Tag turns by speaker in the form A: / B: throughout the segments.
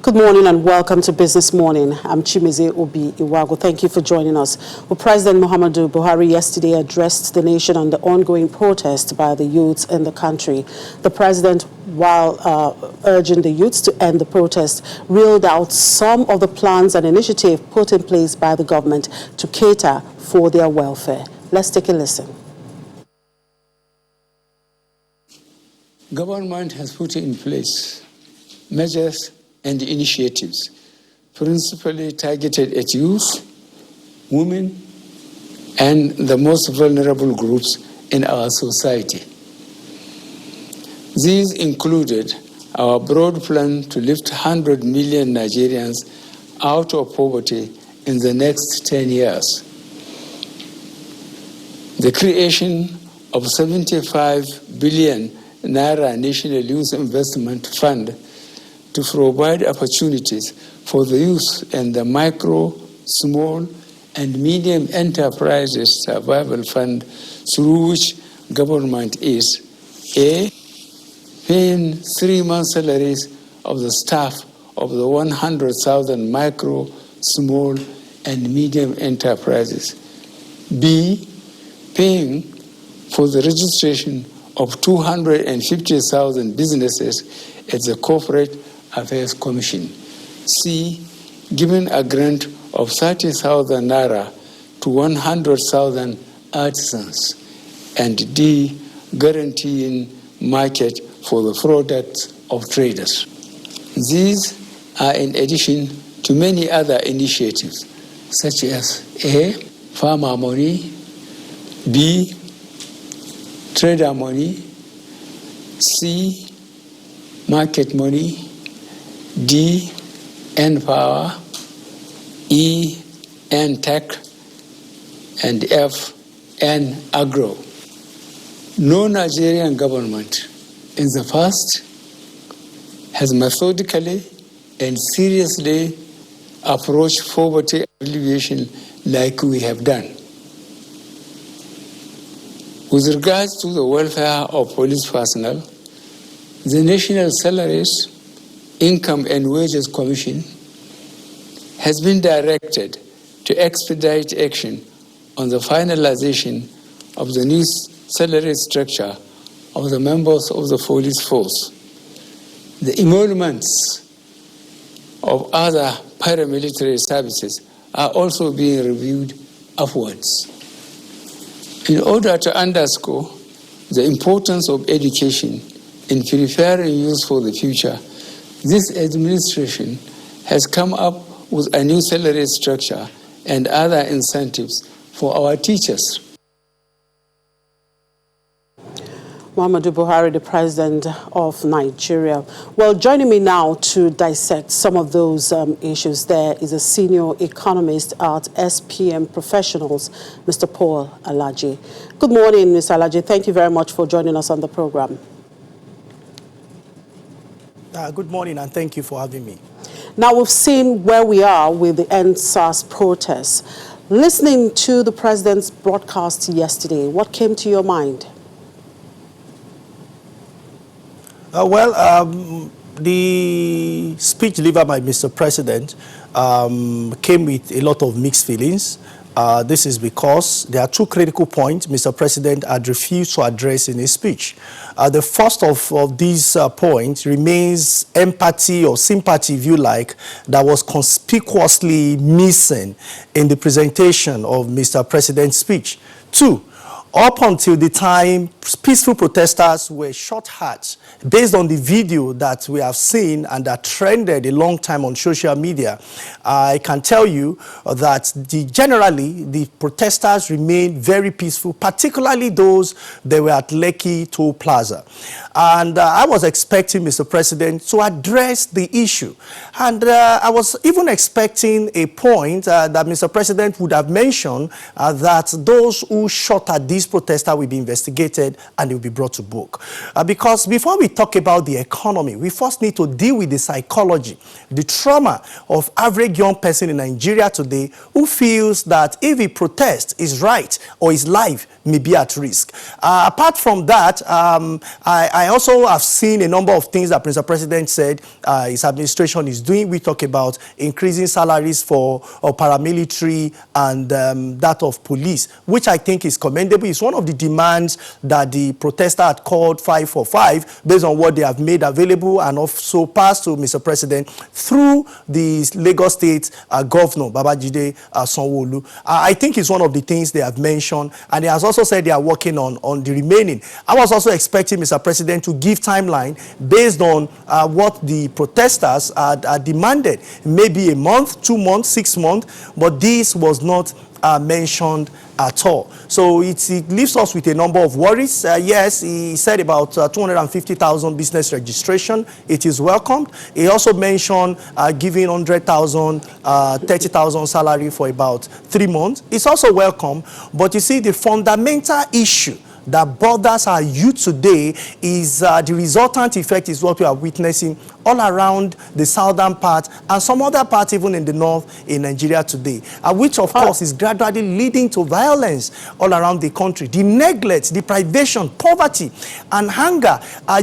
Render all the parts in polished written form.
A: Good morning and welcome to Business Morning. I'm Chimize Obi Iwago. Thank you for joining us. Well, President Muhammadu Buhari yesterday addressed the nation on the ongoing protest by the youths in the country. The president, while urging the youths to end the protest, reeled out some of the plans and initiatives put in place by the government to cater for their welfare. Let's take a listen.
B: Government has put in place measures and initiatives principally targeted at youth, women, and the most vulnerable groups in our society. These included our broad plan to lift 100 million Nigerians out of poverty in the next 10 years, the creation of 75 billion Naira National Youth Investment Fund to provide opportunities for the youth and the micro, small, and medium enterprises survival fund, through which government is A, paying 3 months' salaries of the staff of the 100,000 micro, small, and medium enterprises, B, paying for the registration of 250,000 businesses at the Corporate Affairs Commission. C, giving a grant of 30,000 Naira to 100,000 artisans. And D, guaranteeing market for the products of traders. These are in addition to many other initiatives, such as A, farmer money, B, trader money, C, market money, D, N-Power, E, N-Tech, and F, N-Agro. No Nigerian government in the past has methodically and seriously approached poverty alleviation like we have done. With regards to the welfare of police personnel, the National Salaries, Income and Wages Commission has been directed to expedite action on the finalization of the new salary structure of the members of the police force. The emoluments of other paramilitary services are also being reviewed upwards. In order to underscore the importance of education in preparing youth for the future, this administration has come up with a new salary structure and other incentives for our teachers.
A: Muhammadu Buhari, the president of Nigeria. Well, joining me now to dissect some of those issues there is a senior economist at SPM Professionals, Mr. Paul Alaji. Good morning, Mr. Alaji. Thank you very much for joining us on the program.
C: Good morning, and thank you for having me.
A: Now, we've seen where we are with the EndSARS protests. Listening to the president's broadcast yesterday, what came to your mind?
C: The speech delivered by Mr. President came with a lot of mixed feelings. This is because there are two critical points Mr. President had refused to address in his speech. The first of these points remains empathy or sympathy, if you like, that was conspicuously missing in the presentation of Mr. President's speech. Two, up until the time peaceful protesters were shot at, based on the video that we have seen and that trended a long time on social media, I can tell you that generally the protesters remained very peaceful, particularly those that were at Lekki Toll Plaza. And I was expecting Mr. President to address the issue. And I was even expecting a point that Mr. President would have mentioned that those who shot at these these protesters will be investigated and they will be brought to book. Because before we talk about the economy, we first need to deal with the psychology, the trauma of average young person in Nigeria today who feels that if he protests, his right or his life may be at risk. Apart from that, I also have seen a number of things that Mr. President said his administration is doing. We talk about increasing salaries for paramilitary and that of police, which I think is commendable. It's one of the demands that the protester had called 545 based on what they have made available and also passed to Mr. President through the Lagos State Governor, Babajide Sanwo-Olu. I think it's one of the things they have mentioned, and he has also said they are working on the remaining. I was also expecting Mr. President to give timeline based on what the protesters had demanded. Maybe a month, 2 months, 6 months, but this was not mentioned at all. So it leaves us with a number of worries. Yes, he said about 250,000 business registration. It is welcomed. He also mentioned giving 100,000, 30,000 salary for about 3 months. It's also welcome. But you see, the fundamental issue that bothers our youth today is the resultant effect is what we are witnessing all around the southern part and some other parts even in the north in Nigeria today, which of course is gradually leading to violence all around the country. The neglect, deprivation, poverty, and hunger,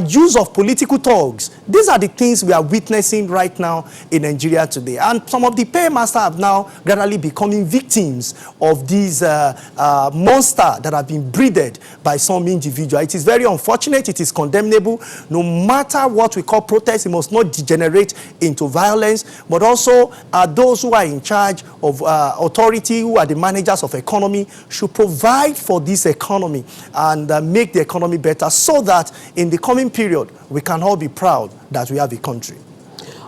C: use of political thugs. These are the things we are witnessing right now in Nigeria today. And some of the paymasters have now gradually becoming victims of these monsters that have been breeded by some individual. It is very unfortunate. It is condemnable. No matter what we call protest, it must not degenerate into violence. But also, those who are in charge of authority, who are the managers of economy, should provide for this economy and make the economy better so that in the coming period, we can all be proud that we have a country.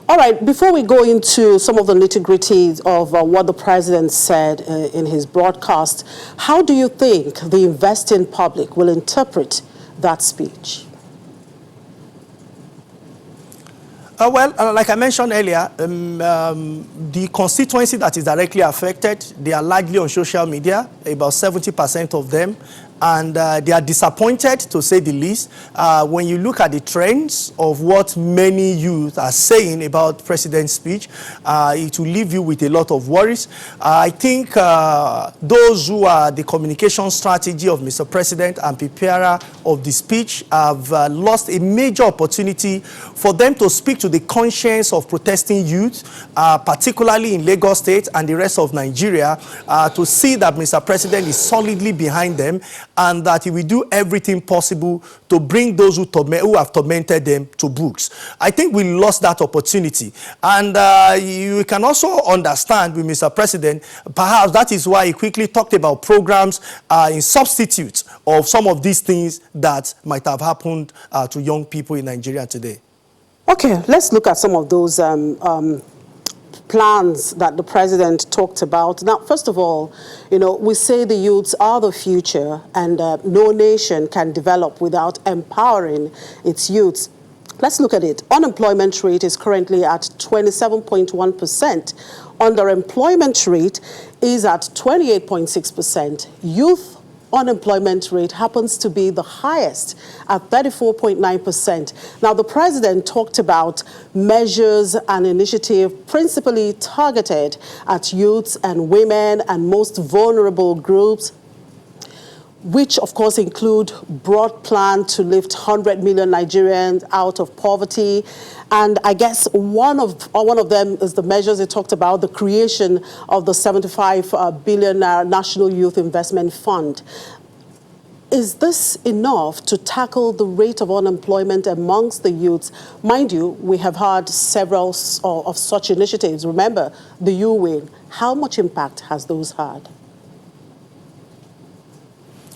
A: All right, before we go into some of the nitty-gritties of what the president said in his broadcast, how do you think the investing public will interpret that speech?
C: Well, like I mentioned earlier, the constituency that is directly affected, they are largely on social media, about 70% of them. And they are disappointed, to say the least, when you look at the trends of what many youth are saying about President's speech. It will leave you with a lot of worries. I think those who are the communication strategy of Mr. President and preparer of the speech have lost a major opportunity for them to speak to the conscience of protesting youth, particularly in Lagos State and the rest of Nigeria, to see that Mr. President is solidly behind them, and that he will do everything possible to bring those who have tormented them to books. I think we lost that opportunity. And you can also understand with Mr. President, perhaps that is why he quickly talked about programs in substitute of some of these things that might have happened to young people in Nigeria today.
A: Okay, let's look at some of those plans that the president talked about. Now, first of all, we say the youths are the future, and no nation can develop without empowering its youths. Let's look at it. Unemployment rate is currently at 27.1%. Underemployment rate is at 28.6%. Youth unemployment rate happens to be the highest at 34.9%. Now, the president talked about measures and initiatives principally targeted at youths and women and most vulnerable groups, which of course include broad plan to lift 100 million Nigerians out of poverty. And I guess one of them is the measures they talked about, the creation of the 75 billion National Youth Investment Fund. Is this enough to tackle the rate of unemployment amongst the youths? Mind you, we have had several of such initiatives. Remember, the U-Win. How much impact has those had?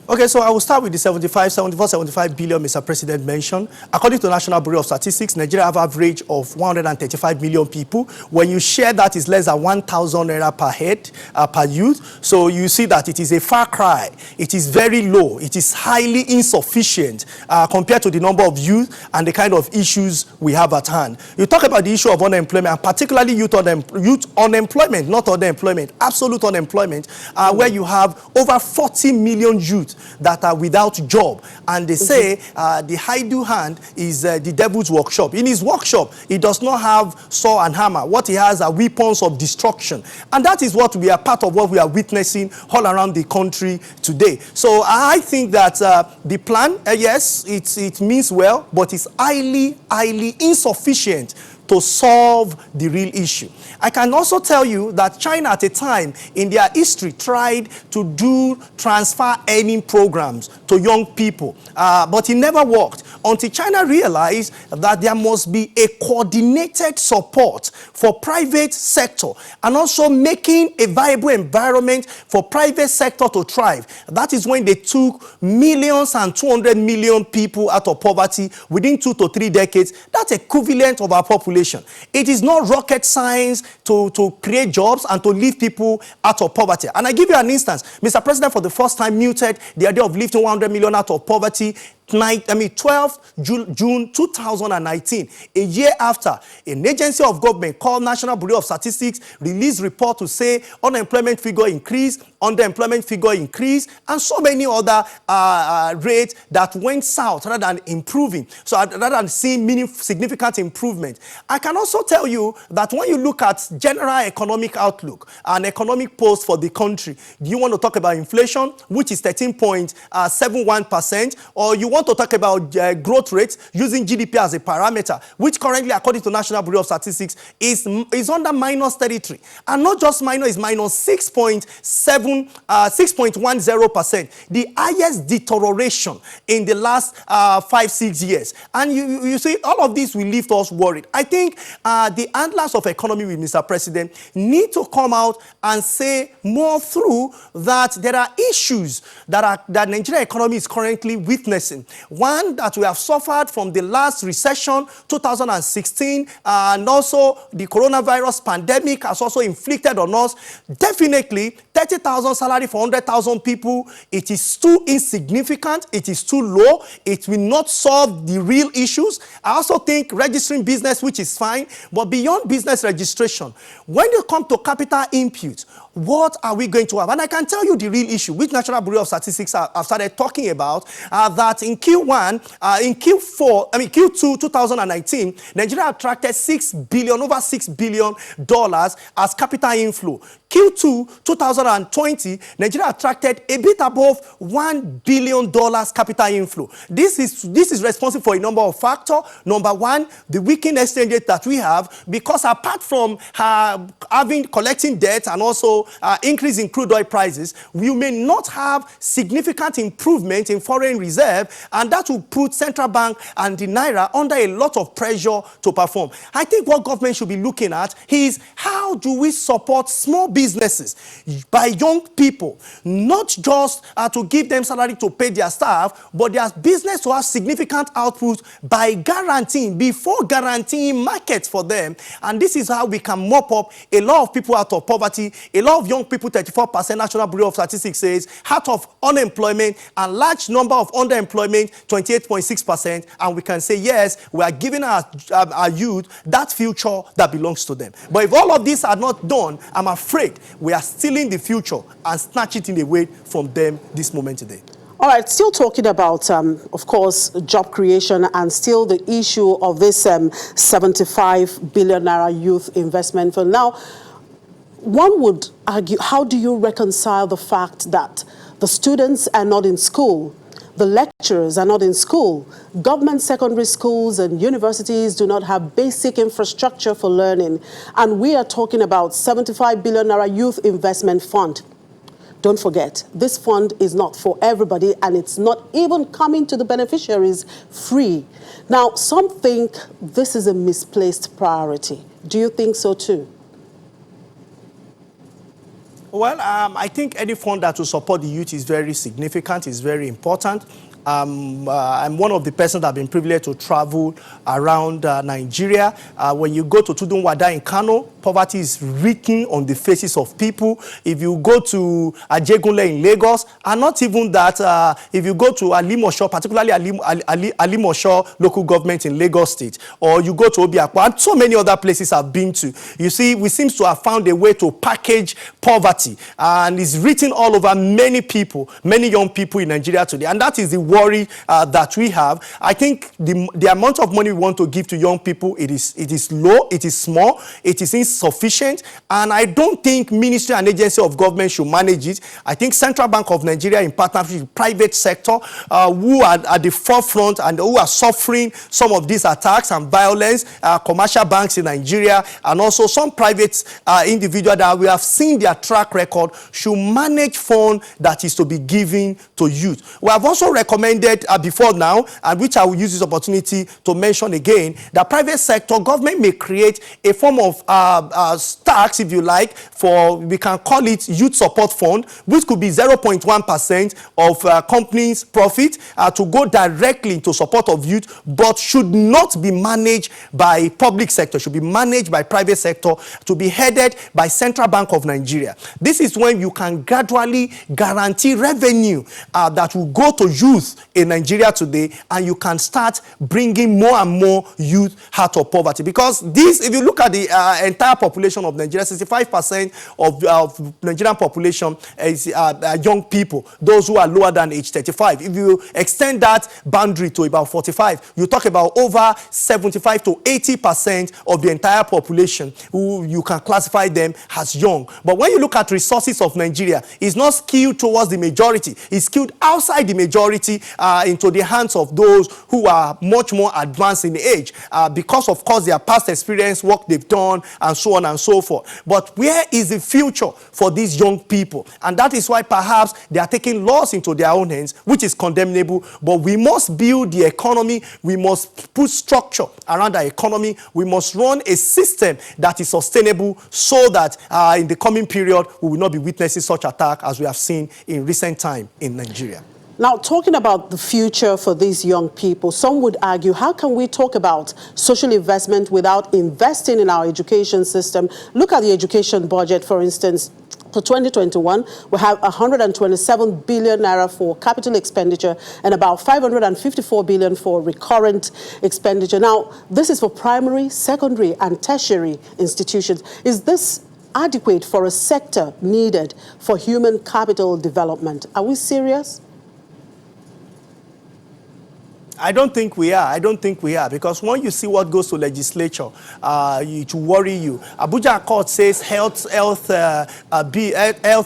C: Okay, so I will start with the 74, 75 billion Mr. President mentioned. According to the National Bureau of Statistics, Nigeria have an average of 135 million people. When you share that, it's less than 1,000 naira per head, per youth. So you see that it is a far cry. It is very low. It is highly insufficient compared to the number of youth and the kind of issues we have at hand. You talk about the issue of unemployment, and particularly youth unemployment, not unemployment, absolute unemployment, where you have over 40 million youth youth that are without job. And they say the idle hand is the devil's workshop. In his workshop, he does not have saw and hammer. What he has are weapons of destruction. And that is what we are part of what we are witnessing all around the country today. So I think that the plan, yes, it means well, but it's highly insufficient to solve the real issue. I can also tell you that China at a time in their history tried to do transfer earning programs to young people, but it never worked until China realized that there must be a coordinated support for private sector and also making a viable environment for private sector to thrive. That is when they took millions and 200 million people out of poverty within 2 to 3 decades. That's equivalent of our population. It is not rocket science to create jobs and to lift people out of poverty. And I give you an instance. Mr. President, for the first time, muted the idea of lifting 100 million out of poverty 12th June 2019, a year after an agency of government called National Bureau of Statistics released report to say unemployment figure increased, underemployment figure increased, and so many other rates that went south rather than improving. So rather than seeing significant improvement. I can also tell you that when you look at general economic outlook and economic post for the country, do you want to talk about inflation, which is 13.71%, or you want to talk about growth rates using GDP as a parameter, which currently, according to National Bureau of Statistics, is under minus territory. And not just minus, it's minus 6.10%, the highest deterioration in the last 5-6 years. And you see, all of this will leave us worried. I think the handlers of economy with Mr. President need to come out and say more through that there are issues that Nigerian economy is currently witnessing. One, that we have suffered from the last recession, 2016, and also the coronavirus pandemic has also inflicted on us. Definitely, 30,000 salary for 100,000 people, it is too insignificant, it is too low, it will not solve the real issues. I also think registering business, which is fine, but beyond business registration, when you come to capital input, what are we going to have? And I can tell you the real issue, which National Bureau of Statistics have started talking about, that in Q2 2019, Nigeria attracted over $6 billion as capital inflow. Q2 2020, Nigeria attracted a bit above $1 billion capital inflow. This is responsible for a number of factors. Number one, the weakened exchange rate that we have, because apart from collecting debt and also increase in crude oil prices, we may not have significant improvement in foreign reserve, and that will put central bank and the naira under a lot of pressure to perform. I think what government should be looking at is how do we support small businesses by young people, not just to give them salary to pay their staff, but their business to have significant output by guaranteeing markets for them. And this is how we can mop up a lot of people out of poverty. A lot of young people, 34%, National Bureau of Statistics says, out of unemployment, and large number of underemployment, 28.6%. And we can say, yes, we are giving our youth that future that belongs to them. But if all of these are not done, I'm afraid we are stealing the future and snatching it away from them this moment today.
A: All right, still talking about, of course, job creation and still the issue of this 75 billion naira youth investment fund. Now, one would argue, how do you reconcile the fact that the students are not in school, the lecturers are not in school, government secondary schools and universities do not have basic infrastructure for learning, and we are talking about 75 billion naira youth investment fund? Don't forget, this fund is not for everybody, and it's not even coming to the beneficiaries free. Now, some think this is a misplaced priority. Do you think so too?
C: Well, I think any fund that will support the youth is very significant, is very important. I'm one of the persons that have been privileged to travel around Nigeria. When you go to Tudunwada in Kano, poverty is written on the faces of people. If you go to Ajegunle in Lagos, and not even that, if you go to Alimosho, particularly Alimosho local government in Lagos State, or you go to Obiakwa, and so many other places I've been to, you see, we seem to have found a way to package poverty, and it's written all over many people, many young people in Nigeria today, and that is the worry that we have. I think the amount of money we want to give to young people, it is low, it is small, it is insufficient, and I don't think ministry and agency of government should manage it. I think Central Bank of Nigeria, in partnership with private sector, who are at the forefront and who are suffering some of these attacks and violence, commercial banks in Nigeria, and also some private individuals that we have seen their track record, should manage funds that is to be given to youth. We have also recommended before now, and which I will use this opportunity to mention again, that private sector government may create a form of tax, if you like, for, we can call it youth support fund, which could be 0.1% of companies' profit to go directly into support of youth, but should not be managed by public sector, should be managed by private sector, to be headed by Central Bank of Nigeria. This is when you can gradually guarantee revenue that will go to youth in Nigeria today, and you can start bringing more and more youth out of poverty. Because this, if you look at the entire population of Nigeria, 65% of Nigerian population is young people, those who are lower than age 35. If you extend that boundary to about 45, you talk about over 75 to 80% of the entire population who you can classify them as young. But when you look at resources of Nigeria, it's not skewed towards the majority. It's skewed outside the majority into the hands of those who are much more advanced in age because, of course, their past experience, work they've done, and so on and so forth. But where is the future for these young people? And that is why perhaps they are taking laws into their own hands, which is condemnable. But we must build the economy. We must put structure around our economy. We must run a system that is sustainable, so that in the coming period, we will not be witnessing such attack as we have seen in recent time in Nigeria.
A: Now, talking about the future for these young people, some would argue, how can we talk about social investment without investing in our education system? Look at the education budget, for instance. For 2021, we have 127 billion naira for capital expenditure and about 554 billion for recurrent expenditure. Now, this is for primary, secondary, and tertiary institutions. Is this adequate for a sector needed for human capital development? Are we serious?
C: I don't think we are. I don't think we are, because when you see what goes to legislature, it will worry you. Abuja Accord says health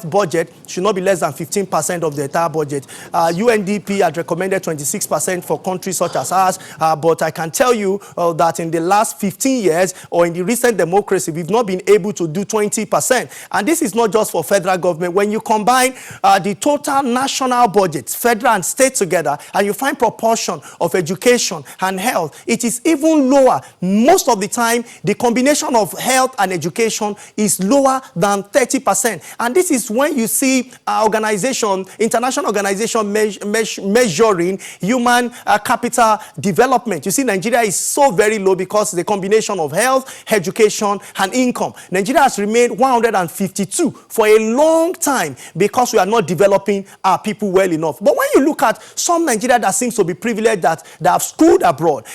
C: budget should not be less than 15% of the entire budget. UNDP had recommended 26% for countries such as ours, but I can tell you that in the last 15 years, or in the recent democracy, we've not been able to do 20%. And this is not just for federal government. When you combine the total national budget, federal and state together, and you find proportion of education and health, it is even lower. Most of the time, the combination of health and education is lower than 30%. And this is when you see international organization measuring human capital development. You see, Nigeria is so very low because the combination of health, education, and income. Nigeria has remained 152 for a long time because we are not developing our people well enough. But when you look at some Nigeria that seems to be privileged, that have schooled abroad,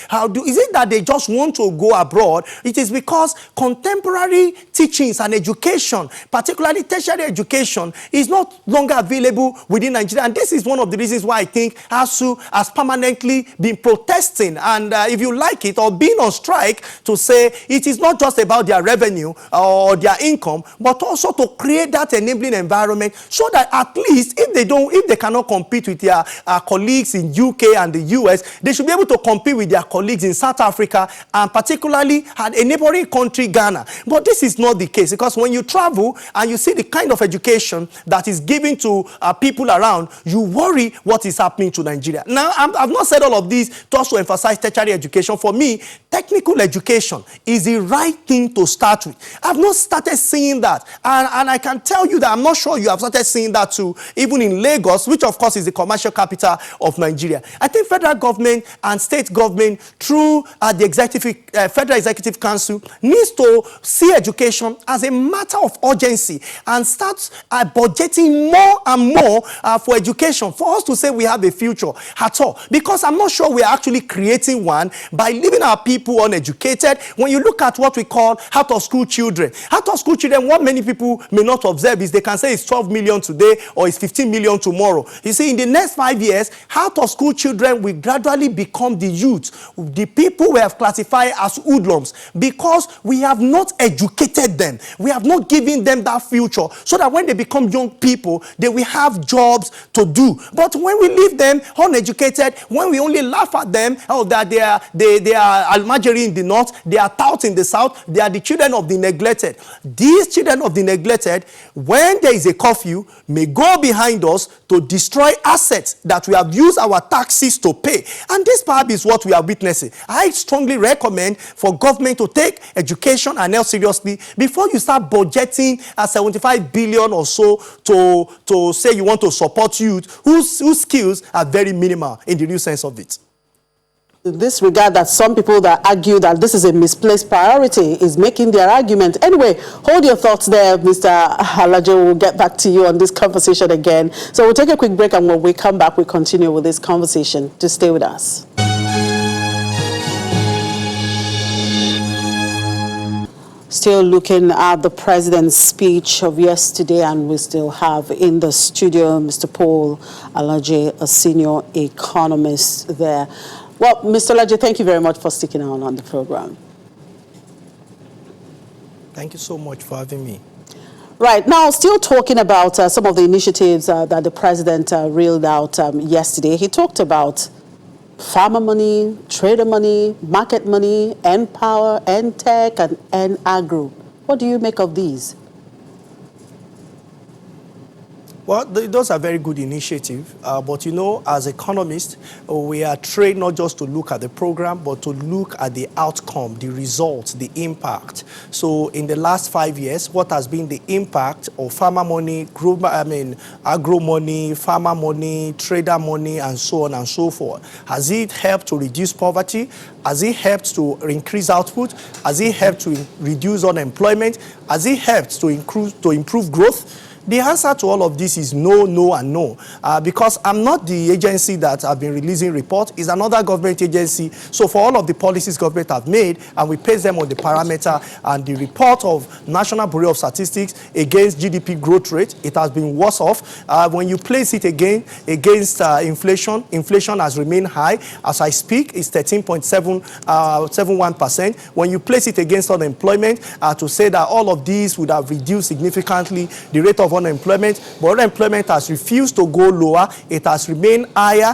C: is it that they just want to go abroad? It is because contemporary teachings and education, particularly tertiary education, is not longer available within Nigeria. And this is one of the reasons why I think ASU has permanently been protesting, and if you like it, or being on strike, to say it is not just about their revenue or their income, but also to create that enabling environment, so that at least if they cannot compete with their colleagues in UK and the US, US, they should be able to compete with their colleagues in South Africa and particularly at a neighboring country, Ghana. But this is not the case, because when you travel and you see the kind of education that is given to people around, you worry what is happening to Nigeria. Now, I've not said all of this to also emphasize tertiary education. For me, technical education is the right thing to start with. I've not started seeing that. And I can tell you that I'm not sure you have started seeing that too, even in Lagos, which of course is the commercial capital of Nigeria. I think federal government and state government through the Federal Executive Council needs to see education as a matter of urgency and start budgeting more and more for education for us to say we have a future at all. Because I'm not sure we are actually creating one by leaving our people uneducated. When you look at what we call out-of-school children, out-of-school children, what many people may not observe is they can say it's 12 million today or it's 15 million tomorrow. You see, in the next 5 years, out-of-school children will gradually become the youth, the people we have classified as hoodlums, because we have not educated them. We have not given them that future so that when they become young people, they will have jobs to do. But when we leave them uneducated, when we only laugh at them, oh, that they are Almajiri in the north, they are tout in the south, they are the children of the neglected. These children of the neglected, when there is a curfew, may go behind us to destroy assets that we have used our taxes to pay. And this perhaps is what we are witnessing. I strongly recommend for government to take education and health seriously before you start budgeting 75 billion or so to say you want to support youth whose skills are very minimal in the real sense of it.
A: In this regard, that some people that argue that this is a misplaced priority is making their argument. Anyway, hold your thoughts there, Mr. Alaje. We'll get back to you on this conversation again. So we'll take a quick break, and when we come back, we continue with this conversation. Just stay with us. Still looking at the president's speech of yesterday, and we still have in the studio Mr. Paul Alaje, a senior economist there. Well, Mr. Alaje, thank you very much for sticking on the program.
C: Thank you so much for having me.
A: Right, now still talking about some of the initiatives that the president reeled out yesterday. He talked about farmer money, trader money, market money, N-Power, N-Tech, and N-Agro. What do you make of these?
C: Well, those are very good initiatives, but you know, as economists, we are trained not just to look at the program, but to look at the outcome, the results, the impact. So in the last 5 years, what has been the impact of farmer money, agro money, farmer money, trader money, and so on and so forth? Has it helped to reduce poverty? Has it helped to increase output? Has it helped to reduce unemployment? Has it helped to improve growth? The answer to all of this is no, no, and no. Because I'm not the agency that have been releasing reports. It's another government agency. So for all of the policies government have made, and we base them on the parameter and the report of National Bureau of Statistics against GDP growth rate, it has been worse off. When you place it again against inflation, inflation has remained high. As I speak, it's 13.71%. When you place it against unemployment, to say that all of these would have reduced significantly the rate of unemployment, but unemployment has refused to go lower. It has remained higher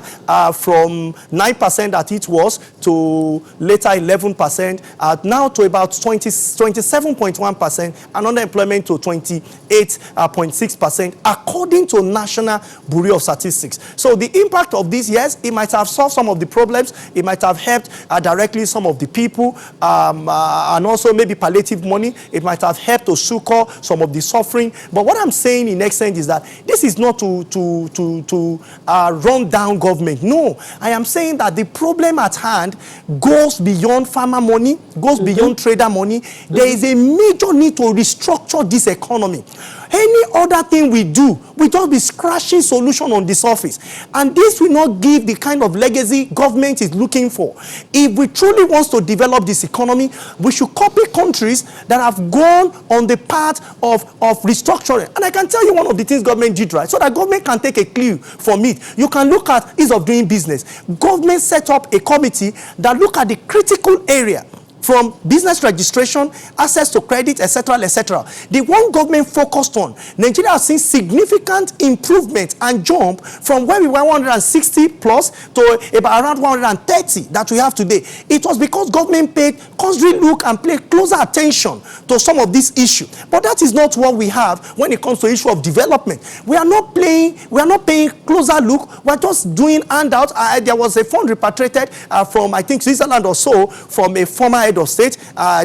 C: from 9% that it was to later 11%, now to about 27.1%, and unemployment to 28.6%, according to National Bureau of Statistics. So the impact of this, yes, it might have solved some of the problems. It might have helped directly some of the people, and also maybe palliative money. It might have helped to succor some of the suffering. But what I'm saying in essence is that this is not to run down government. No, I am saying that the problem at hand goes beyond farmer money, goes beyond trader money. There is a major need to restructure this economy. Any other thing we do, we just be scratching solution on the surface. And this will not give the kind of legacy government is looking for. If we truly want to develop this economy, we should copy countries that have gone on the path of restructuring. And I can tell you one of the things government did right, so that government can take a clue from it. You can look at ease of doing business. Government set up a committee that look at the critical area from business registration, access to credit, etc., etc. The one government focused on, Nigeria has seen significant improvement and jump from where we were 160 plus to about around 130 that we have today. It was because government paid constant look and paid closer attention to some of these issues. But that is not what we have when it comes to issue of development. We are not paying closer look. We're just doing handouts. There was a fund repatriated from, I think, Switzerland or so, from a former head of state.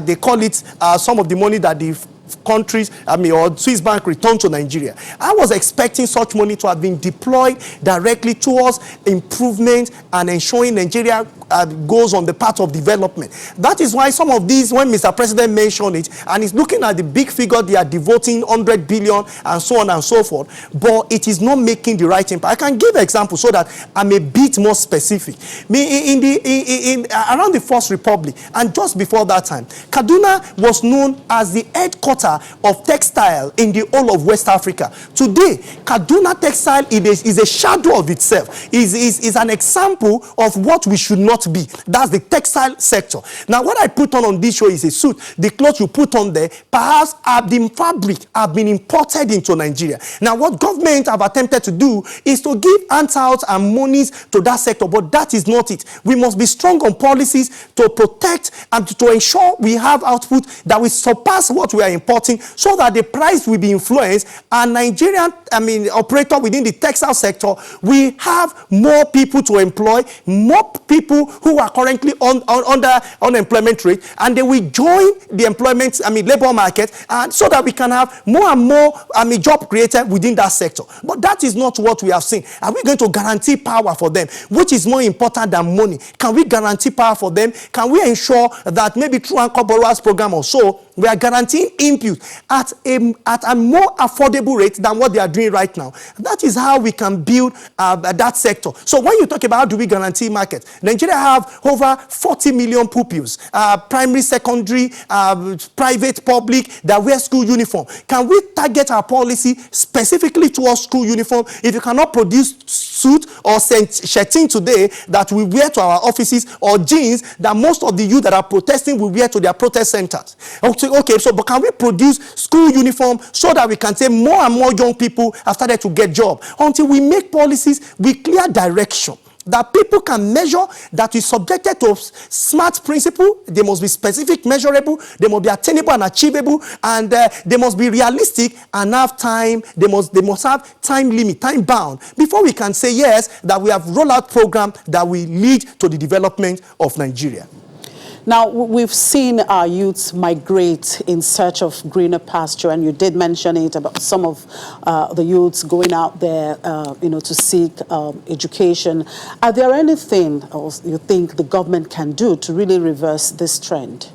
C: They call it some of the money that the countries, or Swiss bank returned to Nigeria. I was expecting such money to have been deployed directly towards improvement and ensuring Nigeria goes on the path of development. That is why some of these, when Mr. President mentioned it, and he's looking at the big figure they are devoting 100 billion and so on and so forth, but it is not making the right impact. I can give examples so that I'm a bit more specific. Around the First Republic and just before that time, Kaduna was known as the headquarters of textile in the whole of West Africa. Today, Kaduna textile is a shadow of itself, is an example of what we should not be. That's the textile sector. Now, what I put on this show is a suit. The clothes you put on there, perhaps the fabric have been imported into Nigeria. Now, what government have attempted to do is to give handouts and monies to that sector, but that is not it. We must be strong on policies to protect and to ensure we have output that will surpass what we are importing, so that the price will be influenced, and Nigerian operator within the textile sector, we have more people to employ, more people who are currently under unemployment rate, and they will join the employment labor market, and so that we can have more and more job created within that sector. But that is not what we have seen. Are we going to guarantee power for them, which is more important than money? Can we guarantee power for them? Can we ensure that maybe through Anchor Borrowers Program or so, we are guaranteeing input at a more affordable rate than what they are doing right now? That is how we can build that sector. So when you talk about how do we guarantee market, Nigeria have over 40 million pupils, primary, secondary, private, public, that wear school uniform. Can we target our policy specifically towards school uniform? If you cannot produce suit or shirting today that we wear to our offices, or jeans that most of the youth that are protesting will wear to their protest centers. Okay, so but can we produce school uniform so that we can say more and more young people have started to get jobs? Until we make policies with clear direction that people can measure, that is subjected to SMART principle. They must be specific, measurable, they must be attainable and achievable, and they must be realistic and have time. They must have time limit, time bound, before we can say yes, that we have rolled out program that will lead to the development of Nigeria.
A: Now, we've seen our youths migrate in search of greener pasture, and you did mention it about some of the youths going out there, to seek education. Are there anything else you think the government can do to really reverse this trend?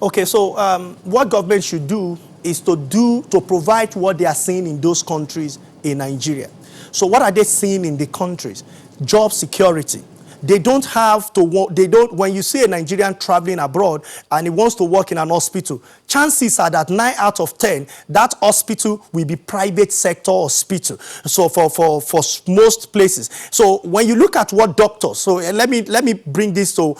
C: Okay, so what government should do is to provide what they are seeing in those countries in Nigeria. So what are they seeing in the countries? Job security. They don't have to work. When you see a Nigerian traveling abroad and he wants to work in an hospital, chances are that 9 out of 10, that hospital will be private sector hospital. So for most places. So when you look at what doctors, so let me bring this to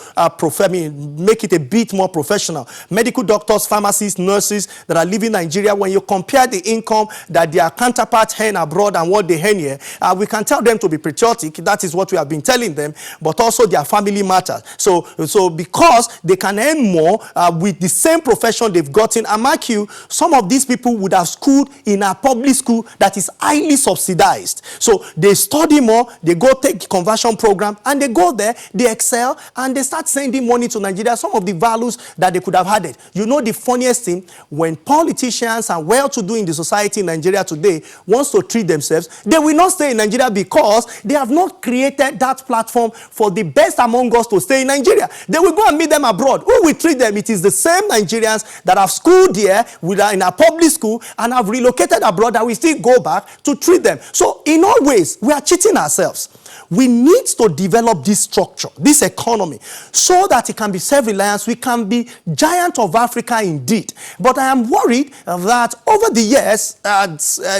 C: make it a bit more professional. Medical doctors, pharmacists, nurses that are living in Nigeria, when you compare the income that their counterparts earn abroad and what they earn here, we can tell them to be patriotic. That is what we have been telling them. But also their family matters. So because they can earn more with the same profession they've gotten, and mark you, some of these people would have schooled in a public school that is highly subsidized. So they study more, they go take conversion program, and they go there, they excel, and they start sending money to Nigeria, some of the values that they could have had. You know the funniest thing, when politicians and well-to-do in the society in Nigeria today wants to treat themselves, they will not stay in Nigeria because they have not created that platform for the best among us to stay in Nigeria. They will go and meet them abroad. Who will treat them? It is the same Nigerians that have schooled here in a public school and have relocated abroad that will still go back to treat them. So in all ways, we are cheating ourselves. We need to develop this structure, this economy, so that it can be self-reliant. We can be giant of Africa indeed. But I am worried that over the years,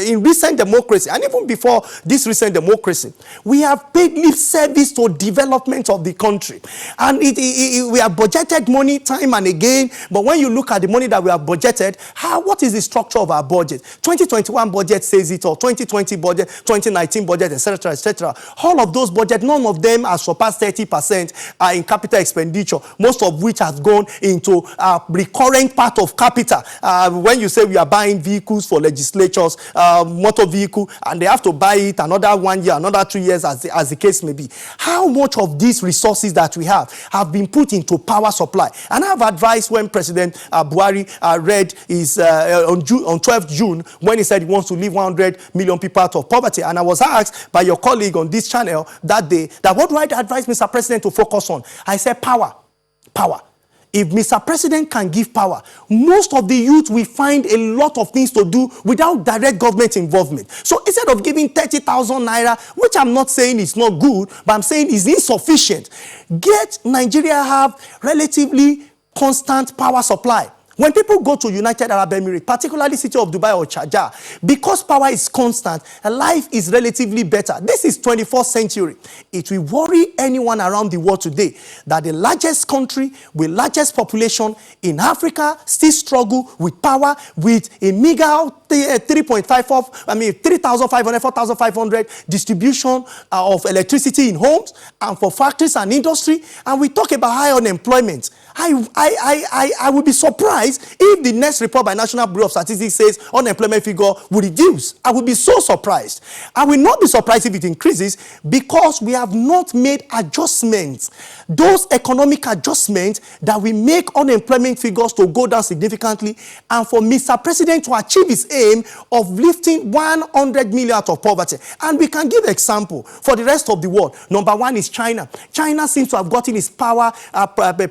C: in recent democracy, and even before this recent democracy, we have paid lip service to development of the country. And we have budgeted money time and again, but when you look at the money that we have budgeted, what is the structure of our budget? 2021 budget says it all, 2020 budget, 2019 budget, etc., etc. All of those budgets, none of them have surpassed 30% in capital expenditure, most of which has gone into recurrent part of capital. When you say we are buying vehicles for legislatures, motor vehicle, and they have to buy it another 1 year, another 2 years, as the case may be. How much of these resources that we have been put into power supply? And I have advised when President Buhari read his on 12th June, when he said he wants to leave 100 million people out of poverty. And I was asked by your colleague on this channel that day, that what do I advise Mr. President to focus on? I said power. Power. If Mr. President can give power, most of the youth will find a lot of things to do without direct government involvement. So instead of giving 30,000 naira, which I'm not saying is not good, but I'm saying is insufficient, get Nigeria have relatively constant power supply. When people go to United Arab Emirates, particularly city of Dubai or Sharjah, because power is constant, life is relatively better. This is 21st century. It will worry anyone around the world today that the largest country with largest population in Africa still struggle with power with a meager 3,500, 4,500 distribution of electricity in homes and for factories and industry. And we talk about high unemployment. I would be surprised if the next report by National Bureau of Statistics says unemployment figure will reduce. I would be so surprised. I will not be surprised if it increases, because we have not made adjustments, those economic adjustments that will make unemployment figures to go down significantly, and for Mr. President to achieve his aim of lifting 100 million out of poverty. And we can give example for the rest of the world. Number one is China. China seems to have gotten its power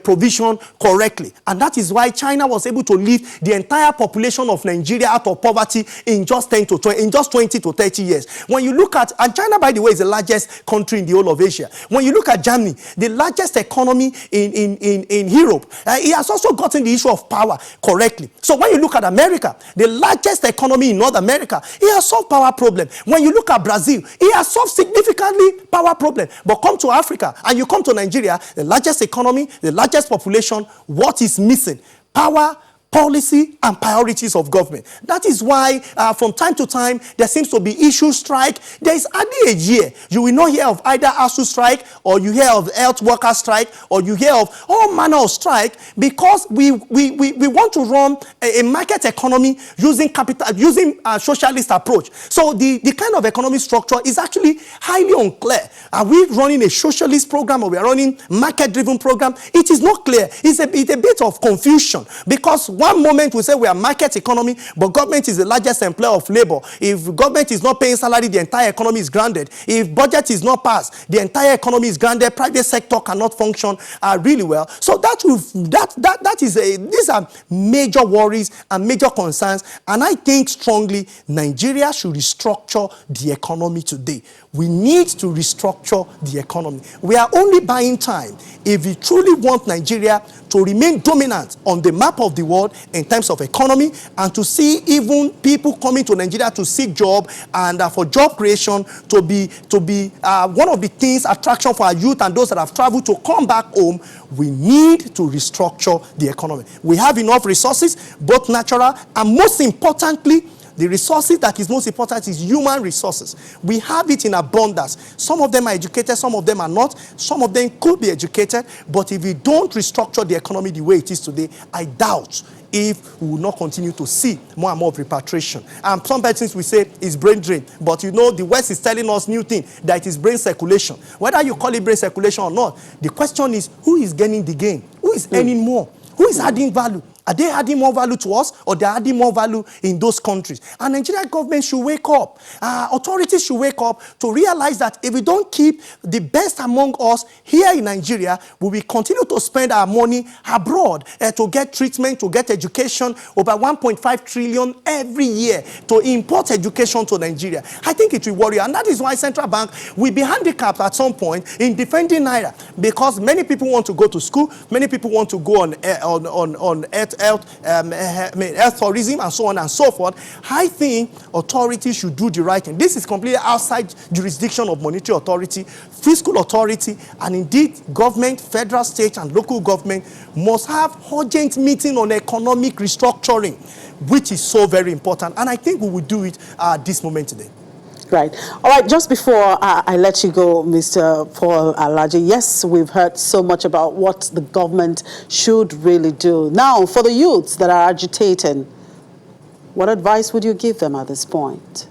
C: provision correctly, and that is why China was able to lift the entire population of Nigeria out of poverty in just 20 to 30 years. When you look at, and China, by the way, is the largest country in the whole of Asia. When you look at Germany, the largest economy in Europe, he has also gotten the issue of power correctly. So when you look at America, the largest economy in North America, he has solved power problem. When you look at Brazil, he has solved significantly power problem. But come to Africa and you come to Nigeria, the largest economy, the largest population, what is missing? Power, policy, and priorities of government. That is why from time to time there seems to be issue strike. There is hardly a year you will not hear of either ASU strike, or you hear of health worker strike, or you hear of all manner of strike, because we want to run a market economy using a socialist approach. So the kind of economic structure is actually highly unclear. Are we running a socialist program, or we are running market-driven program? It is not clear. It's a bit of confusion, because one moment we say we are market economy, but government is the largest employer of labor. If government is not paying salary, the entire economy is grounded. If budget is not passed, the entire economy is grounded. Private sector cannot function really well. So these are major worries and major concerns. And I think strongly Nigeria should restructure the economy today. We need to restructure the economy. We are only buying time if we truly want Nigeria to remain dominant on the map of the world in terms of economy, and to see even people coming to Nigeria to seek job, and for job creation to be one of the things, attraction for our youth and those that have traveled to come back home. We need to restructure the economy. We have enough resources, both natural and, most importantly, the resources that is most important is human resources. We have it in abundance. Some of them are educated, some of them are not. Some of them could be educated, but if we don't restructure the economy the way it is today, I doubt if we will not continue to see more and more of repatriation. And some persons will say it's brain drain, but you know the West is telling us new thing, that it is brain circulation. Whether you call it brain circulation or not, the question is, who is gaining the gain? Who is earning more? Who is adding value? Are they adding more value to us, or they are adding more value in those countries? And Nigerian government should wake up. Authorities should wake up to realize that if we don't keep the best among us here in Nigeria, we will continue to spend our money abroad to get treatment, to get education, over 1.5 trillion every year to import education to Nigeria. I think it will worry. And that is why Central Bank will be handicapped at some point in defending Naira, because many people want to go to school, many people want to go on health tourism, and so on and so forth. I think authorities should do the right thing. This is completely outside jurisdiction of monetary authority, fiscal authority, and indeed government, federal, state, and local government must have urgent meeting on economic restructuring, which is so very important. And I think we will do it at this moment today.
A: Right. All right, just before I let you go, Mr. Paul Alaji, yes, we've heard so much about what the government should really do. Now, for the youths that are agitating, what advice would you give them at this point?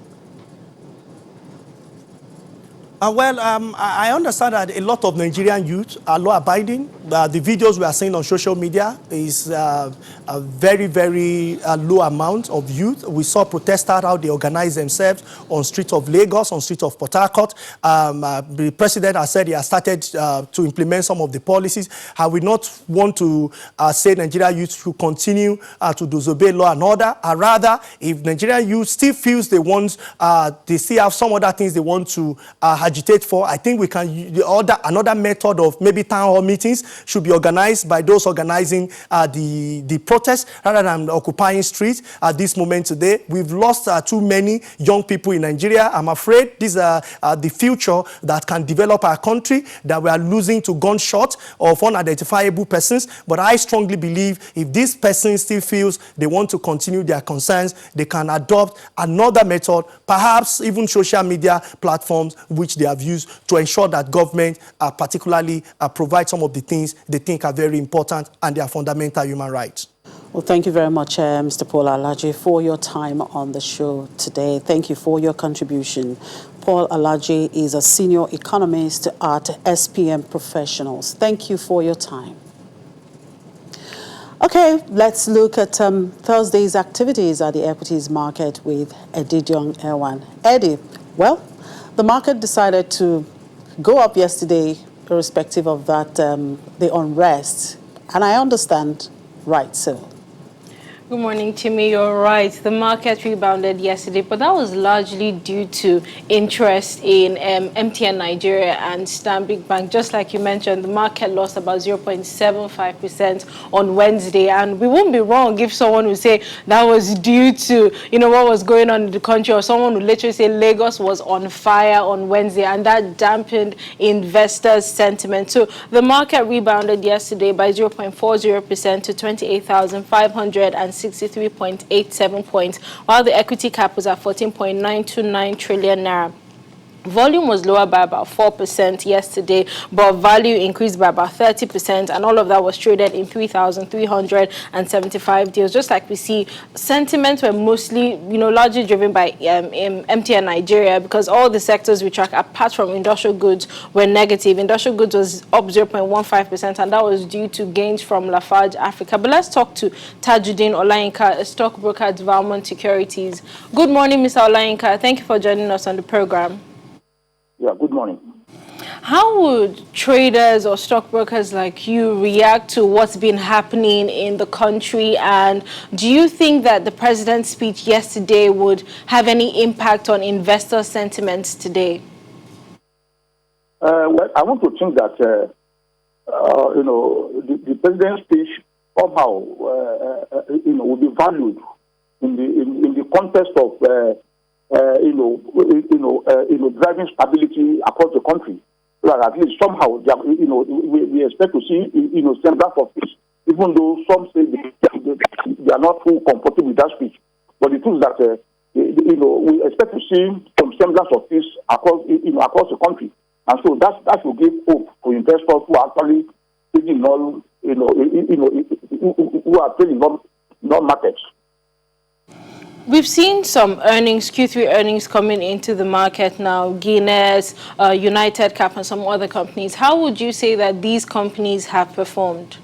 C: I understand that a lot of Nigerian youth are law-abiding. The videos we are seeing on social media is a very, very low amount of youth. We saw protesters how they organize themselves on streets of Lagos, on streets of Port Harcourt. The president has said he has started to implement some of the policies. I will not want to say Nigerian youth should continue to disobey law and order. Rather, if Nigerian youth still feels they want, they still have some other things they want to agitate for, I think we can another method of maybe town hall meetings should be organized by those organizing the protest rather than occupying streets at this moment today. We've lost too many young people in Nigeria. I'm afraid these are the future that can develop our country that we are losing to gunshot of unidentifiable persons. But I strongly believe if these persons still feels they want to continue their concerns, they can adopt another method, perhaps even social media platforms, which they have used to ensure that government particularly provide some of the things they think are very important and they are fundamental human rights.
A: Well, thank you very much, Mr. Paul Alaji, for your time on the show today. Thank you for your contribution. Paul Alaji is a senior economist at SPM Professionals. Thank you for your time. Okay, let's look at Thursday's activities at the equities market with Edidiong Erwan. Eddie, well, the market decided to go up yesterday, irrespective of that, the unrest. And I understand, right, so.
D: Good morning, Timmy. You're right. The market rebounded yesterday, but that was largely due to interest in MTN Nigeria and Stanbic Bank. Just like you mentioned, the market lost about 0.75% on Wednesday, and we won't be wrong if someone would say that was due to, what was going on in the country, or someone would literally say Lagos was on fire on Wednesday, and that dampened investors' sentiment. So the market rebounded yesterday by 0.40% to 28,563.87 points, while the equity cap was at 14.929 trillion naira. Volume was lower by about 4% yesterday, but value increased by about 30%, and all of that was traded in 3,375 deals. Just like we see, sentiments were mostly, largely driven by MTN Nigeria, because all the sectors we track, apart from industrial goods, were negative. Industrial goods was up 0.15%, and that was due to gains from Lafarge Africa. But let's talk to Tajuddin Olayinka, a stockbroker at Valmont Securities. Good morning, Mr. Olayinka. Thank you for joining us on the program.
E: Yeah, good morning.
D: How would traders or stockbrokers like you react to what's been happening in the country? And do you think that the president's speech yesterday would have any impact on investor sentiments today?
E: Well, I want to think that, the president's speech somehow, will be valued in the context of, driving stability across the country. So that at least somehow, we expect to see, semblance of peace, even though some say they are not too comfortable with that speech. But the truth is that, we expect to see some semblance of peace across the country. And so that will give hope for investors who are actually trading all, who are trading non-markets.
D: We've seen some Q3 earnings coming into the market now, Guinness, United Cap, and some other companies. How would you say that these companies have performed?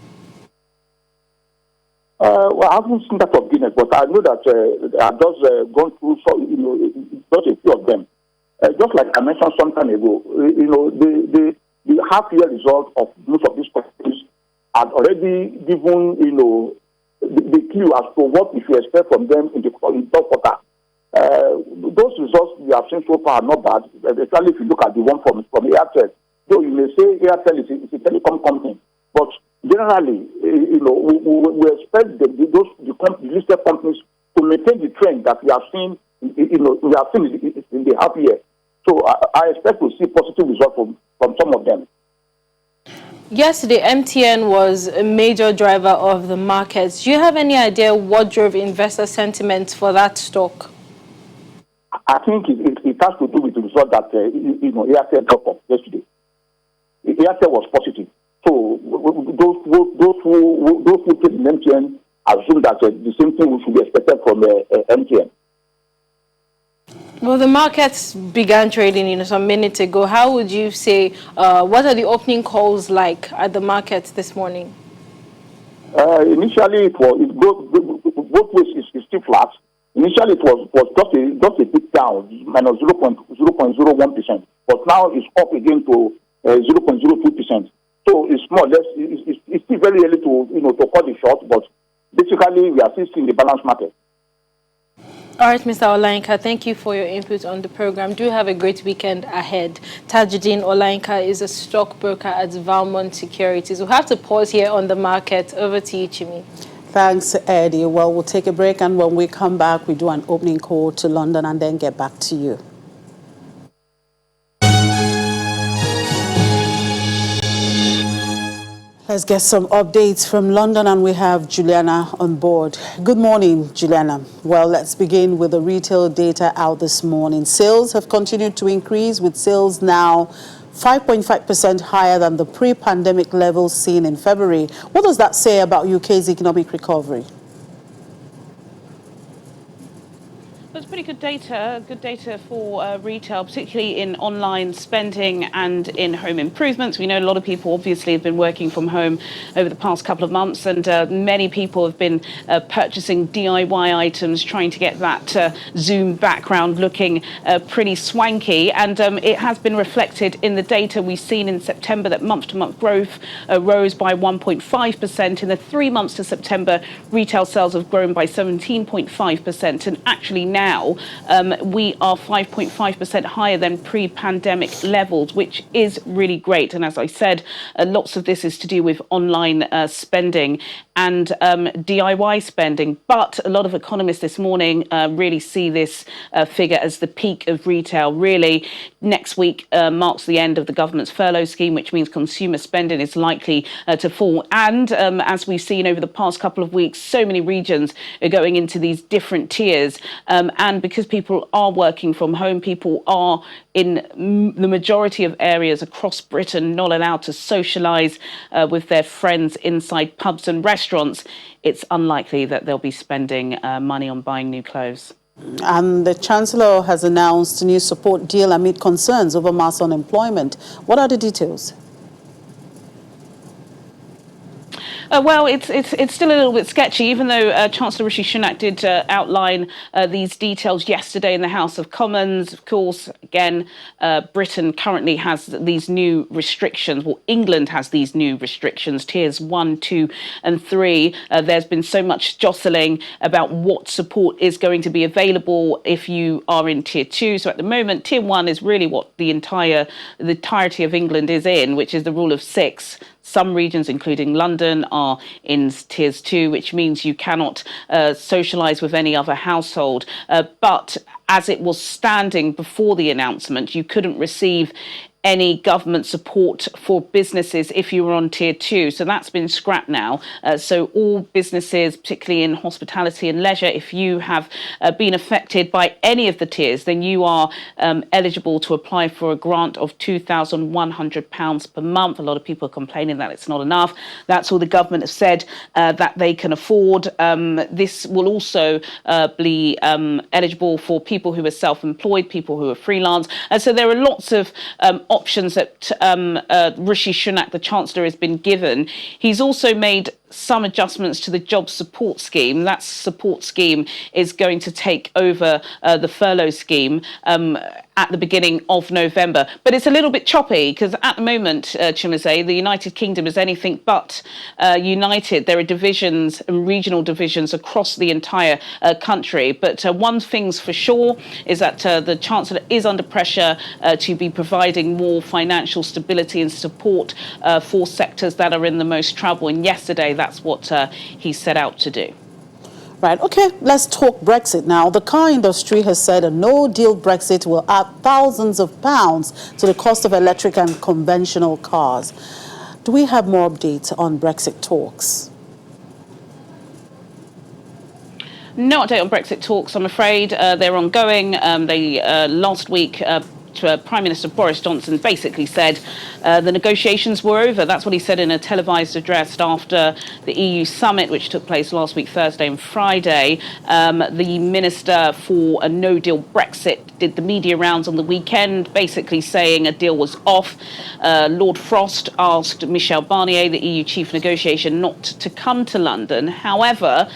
E: Well, I haven't seen that of Guinness, but I know that I've just gone through just a few of them. Just like I mentioned some time ago, the half-year result of most of these companies had already given, the clue as to what we should expect from them in the third quarter. Those results we have seen so far are not bad, especially if you look at the one from Airtel. Though you may say Airtel is a telecom company, but Generally, we expect the listed companies to maintain the trend that we have seen, in the half year. So I expect to see positive results from some of them.
D: Yesterday, MTN was a major driver of the markets. Do you have any idea what drove investor sentiment for that stock?
E: I think it has to do with the result that Airtel dropped off yesterday. Airtel was positive, so those who trade in MTN assume that the same thing should be expected from MTN.
D: Well, the markets began trading, some minutes ago. How would you say, what are the opening calls like at the markets this morning?
E: Initially, both ways is still flat. Initially, it was just a bit down, minus 0.01%. But now it's up again to 0.02%. So it's more or less, it's still very early to call the short, but basically we are still seeing the balanced market.
D: All right, Mr. Olainka, thank you for your input on the program. Do have a great weekend ahead. Tajuddin Olainka is a stockbroker at Valmont Securities. We'll have to pause here on the market. Over to you, Chimi.
A: Thanks, Eddie. Well, we'll take a break, and when we come back, we do an opening call to London and then get back to you. Let's get some updates from London, and we have Juliana on board. Good morning, Juliana. Well, let's begin with the retail data out this morning. Sales have continued to increase, with sales now 5.5% higher than the pre-pandemic levels seen in February. What does that say about UK's economic recovery?
F: That's pretty good data for retail, particularly in online spending and in home improvements. We know a lot of people obviously have been working from home over the past couple of months, and many people have been purchasing DIY items, trying to get that Zoom background looking pretty swanky. And it has been reflected in the data we've seen in September that month-to-month growth rose by 1.5%. In the 3 months to September, retail sales have grown by 17.5%, and actually now we are 5.5% higher than pre-pandemic levels, which is really great. And as I said, lots of this is to do with online spending and DIY spending. But a lot of economists this morning really see this figure as the peak of retail. Really, next week marks the end of the government's furlough scheme, which means consumer spending is likely to fall. And as we've seen over the past couple of weeks, so many regions are going into these different tiers. And because people are working from home, people are in the majority of areas across Britain not allowed to socialise with their friends inside pubs and restaurants. It's unlikely that they'll be spending money on buying new clothes.
A: And the Chancellor has announced a new support deal amid concerns over mass unemployment. What are the details?
F: Well, it's still a little bit sketchy, even though Chancellor Rishi Sunak did outline these details yesterday in the House of Commons. Of course, again, Britain currently has these new restrictions. Well, England has these new restrictions, tiers 1, 2 and 3. There's been so much jostling about what support is going to be available if you are in tier 2. So at the moment, tier 1 is really what the entirety of England is in, which is the rule of 6. Some regions, including London, are in tiers 2, which means you cannot socialise with any other household. But as it was standing before the announcement, you couldn't receive any government support for businesses if you were on tier 2. So that's been scrapped now. So all businesses, particularly in hospitality and leisure, if you have been affected by any of the tiers, then you are eligible to apply for a grant of £2,100 per month. A lot of people are complaining that it's not enough. That's all the government has said that they can afford. This will also be eligible for people who are self-employed, people who are freelance. So there are lots of options that Rishi Sunak, the Chancellor, has been given. He's also made some adjustments to the job support scheme. That support scheme is going to take over the furlough scheme at the beginning of November. But it's a little bit choppy because at the moment, Chimezie, the United Kingdom is anything but united. There are divisions and regional divisions across the entire country. But one thing's for sure is that the Chancellor is under pressure to be providing more financial stability and support for sectors that are in the most trouble. And yesterday, that's what he set out to do.
A: Right, okay, let's talk Brexit now. The car industry has said a no-deal Brexit will add thousands of pounds to the cost of electric and conventional cars. Do we have more updates on Brexit talks?
F: No update on Brexit talks, I'm afraid. They're ongoing. Last week, Prime Minister Boris Johnson basically said the negotiations were over. That's what he said in a televised address after the EU summit, which took place last week, Thursday and Friday. The Minister for a no-deal Brexit did the media rounds on the weekend, basically saying a deal was off. Lord Frost asked Michel Barnier, the EU chief negotiator, not to come to London. However,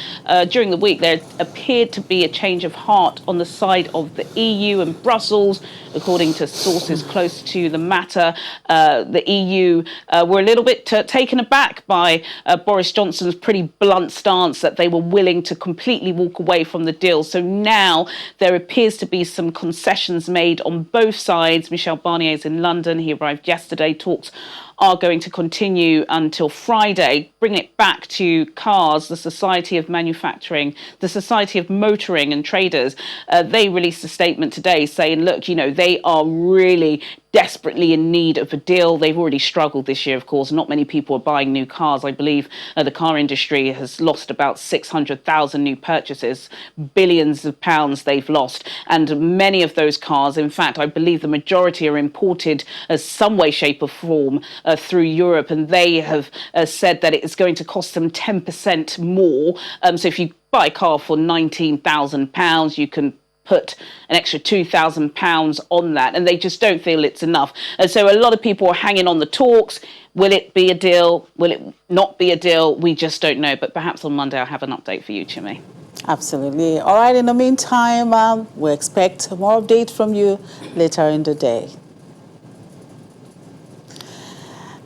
F: during the week, there appeared to be a change of heart on the side of the EU and Brussels, according to sources close to the matter. The EU were a little bit taken aback by Boris Johnson's pretty blunt stance that they were willing to completely walk away from the deal. So now there appears to be some concessions made on both sides. Michel Barnier is in London. He arrived yesterday. Talks are going to continue until Friday. Bring it back to cars, the Society of Manufacturing, the Society of Motoring and Traders. They released a statement today saying, look, you know, they are really desperately in need of a deal. They've already struggled this year, of course. Not many people are buying new cars. I believe the car industry has lost about 600,000 new purchases, billions of pounds they've lost. And many of those cars, in fact, I believe the majority are imported as some way, shape or form through Europe. And they have said that it is going to cost them 10% more. So if you buy a car for £19,000, you can put an extra £2,000 on that, and they just don't feel it's enough. And so a lot of people are hanging on the talks. Will it be a deal? Will it not be a deal? We just don't know. But perhaps on Monday I'll have an update for you, Chime.
A: Absolutely. All right, in the meantime, we expect more update from you later in the day.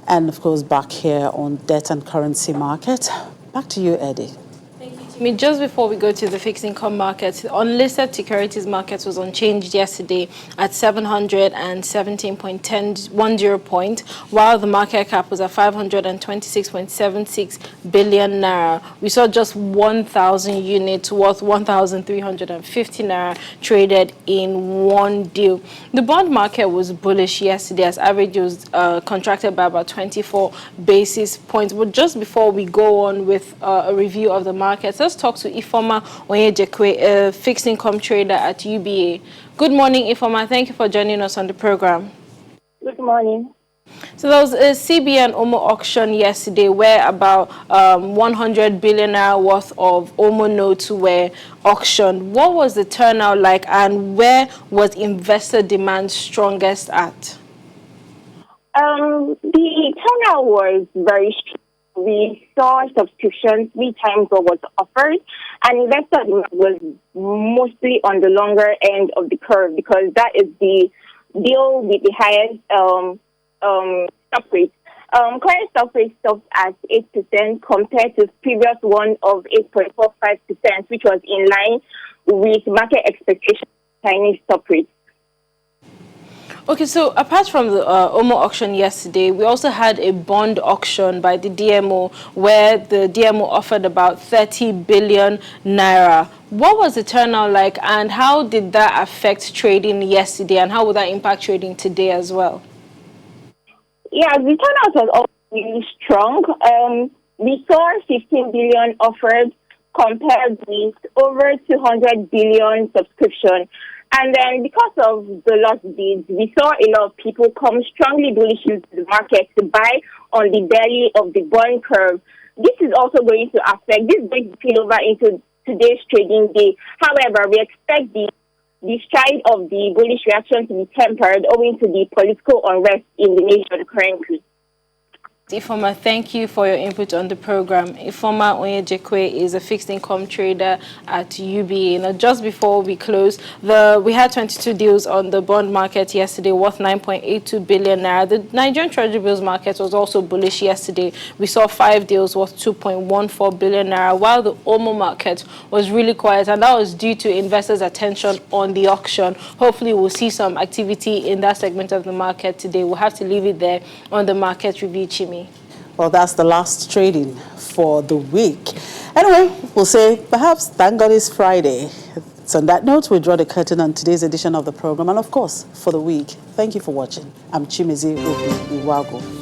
A: And of course, back here on debt and currency market. Back to you, Eddie.
D: I mean, just before we go to the fixed income markets, unlisted securities markets was unchanged yesterday at 717.10 point, while the market cap was at 526.76 billion naira. We saw just 1,000 units worth 1,350 naira traded in one deal. The bond market was bullish yesterday as average was contracted by about 24 basis points. But just before we go on with a review of the markets, let's talk to Ifoma Onyejekwe, a fixed income trader at UBA. Good morning, Ifoma. Thank you for joining us on the program.
G: Good morning.
D: So there was a CBN OMO auction yesterday where about 100 billion naira worth of OMO notes were auctioned. What was the turnout like, and where was investor demand strongest at?
G: The turnout was very strong. We saw subscriptions 3 times what was offered, and investor demand was mostly on the longer end of the curve because that is the deal with the highest stop rate. Current stop rate stopped at 8% compared to previous one of 8.45%, which was in line with market expectations of Chinese stop rates.
D: Okay, so apart from the OMO auction yesterday, we also had a bond auction by the DMO where the DMO offered about 30 billion naira. What was the turnout like, and how did that affect trading yesterday, and how will that impact trading today as well?
G: Yeah, the turnout was also really strong. We saw 15 billion offered compared with over 200 billion subscription. And then because of the lost bids, we saw a lot of people come strongly bullish into the market to buy on the belly of the bond curve. This is also going to affect, this is going to spill over into today's trading day. However, we expect the stride of the bullish reaction to be tempered owing to the political unrest in the nation currently.
D: Ifoma, thank you for your input on the program. Ifoma Onyejekwe is a fixed income trader at UBA. Now, just before we close, we had 22 deals on the bond market yesterday worth 9.82 billion naira. The Nigerian Treasury bills market was also bullish yesterday. We saw 5 deals worth 2.14 billion naira, while the OMO market was really quiet, and that was due to investors' attention on the auction. Hopefully, we'll see some activity in that segment of the market today. We'll have to leave it there on the market review, Chimi.
A: Well, that's the last trading for the week. Anyway, we'll say perhaps thank God it's Friday. So on that note, we draw the curtain on today's edition of the program and, of course, for the week. Thank you for watching. I'm Chimizi Obi Iwago.